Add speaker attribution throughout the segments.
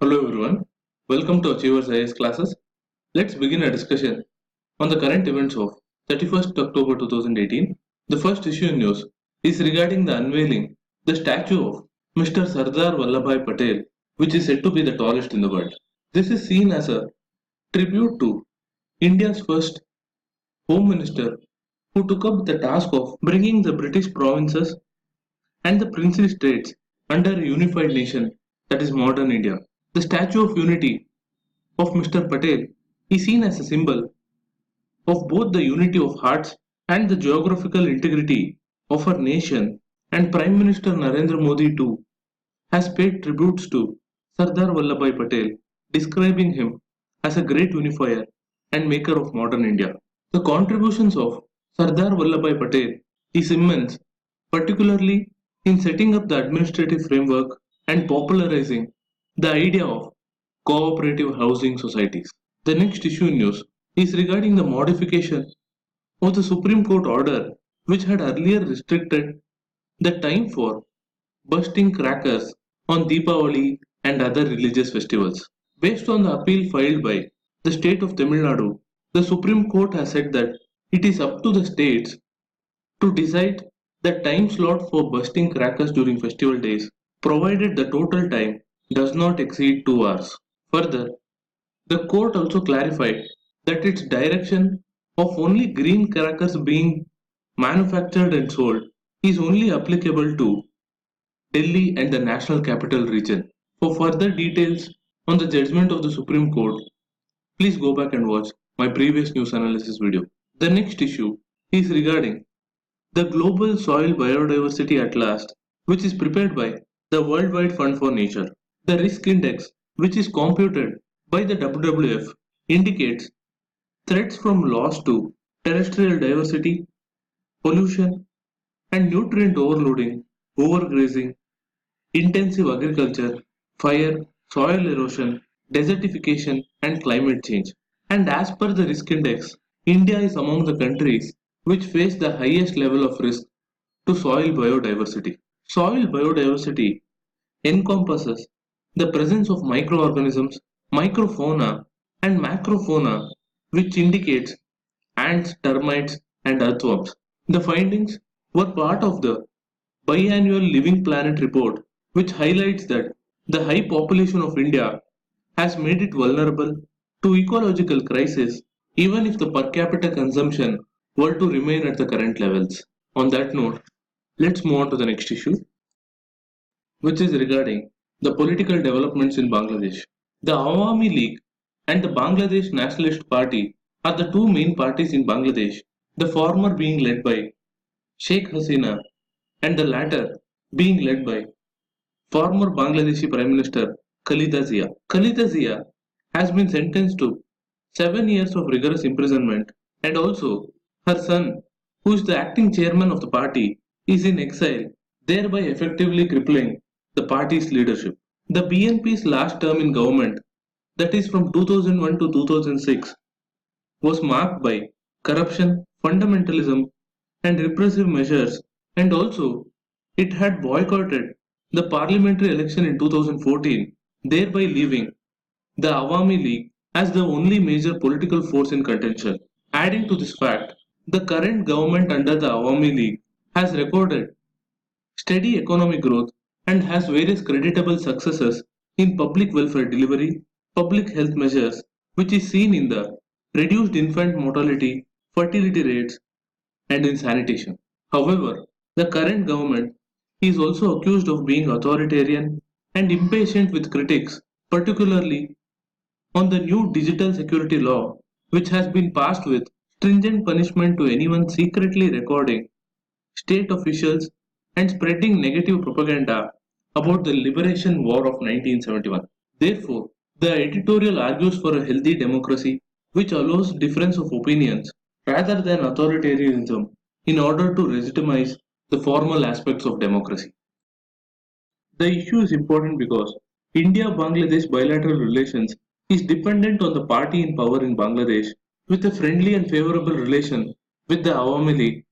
Speaker 1: Hello everyone, welcome to Achievers IAS classes. Let's begin a discussion on the current events of 31st October 2018. The first issue in news is regarding the unveiling the statue of Mr. Sardar Vallabhbhai Patel, which is said to be the tallest in the world. This is seen as a tribute to India's first Home Minister who took up the task of bringing the British provinces and the princely states under a unified nation that is modern India. The Statue of Unity of Mr. Patel is seen as a symbol of both the unity of hearts and the geographical integrity of our nation, and Prime Minister Narendra Modi too has paid tributes to Sardar Vallabhbhai Patel, describing him as a great unifier and maker of modern India. The contributions of Sardar Vallabhbhai Patel is immense, particularly in setting up the administrative framework and popularizing the idea of cooperative housing societies. The next issue in news is regarding the modification of the Supreme Court order which had earlier restricted the time for bursting crackers on Deepavali and other religious festivals. Based on the appeal filed by the state of Tamil Nadu, the Supreme Court has said that it is up to the states to decide the time slot for bursting crackers during festival days, provided the total time does not exceed 2 hours. Further, the court also clarified that its direction of only green crackers being manufactured and sold is only applicable to Delhi and the National Capital Region. For further details on the judgment of the Supreme Court, please go back and watch my previous news analysis video. The next issue is regarding the Global Soil Biodiversity Atlas, which is prepared by the Worldwide Fund for Nature. The risk index, which is computed by the WWF, indicates threats from loss to terrestrial diversity, pollution, and nutrient overloading, overgrazing, intensive agriculture, fire, soil erosion, desertification, and climate change. And as per the risk index, India is among the countries which face the highest level of risk to soil biodiversity. Soil biodiversity encompasses the presence of microorganisms, microfauna, and macrofauna, which indicates ants, termites, and earthworms. The findings were part of the biannual Living Planet report, which highlights that the high population of India has made it vulnerable to ecological crisis even if the per capita consumption were to remain at the current levels. On that note, let's move on to the next issue, which is regarding the political developments in Bangladesh. The Awami League and the Bangladesh Nationalist Party are the two main parties in Bangladesh, the former being led by Sheikh Hasina and the latter being led by former Bangladeshi Prime Minister Khalida Zia. Khalida Zia has been sentenced to 7 years of rigorous imprisonment, and also her son, who is the acting chairman of the party, is in exile, thereby effectively crippling the party's leadership. The BNP's last term in government, that is from 2001 to 2006, was marked by corruption, fundamentalism, and repressive measures, and also it had boycotted the parliamentary election in 2014, thereby leaving the Awami League as the only major political force in contention. Adding to this fact, the current government under the Awami League has recorded steady economic growth and has various creditable successes in public welfare delivery, public health measures, which is seen in the reduced infant mortality, fertility rates, and in sanitation. However, the current government is also accused of being authoritarian and impatient with critics, particularly on the new digital security law, which has been passed with stringent punishment to anyone secretly recording state officials and spreading negative propaganda about the liberation war of 1971. Therefore, the editorial argues for a healthy democracy which allows difference of opinions rather than authoritarianism in order to legitimize the formal aspects of democracy. The issue is important because India-Bangladesh bilateral relations is dependent on the party in power in Bangladesh with a friendly and favorable relation with the Awami League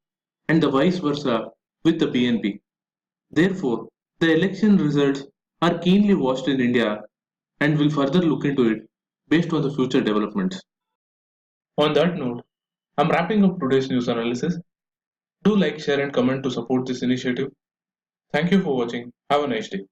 Speaker 1: and the vice versa with the BNP. Therefore, the election results are keenly watched in India and will further look into it based on the future developments. On that note, I'm wrapping up today's news analysis. Do like, share, and comment to support this initiative. Thank you for watching. Have a nice day.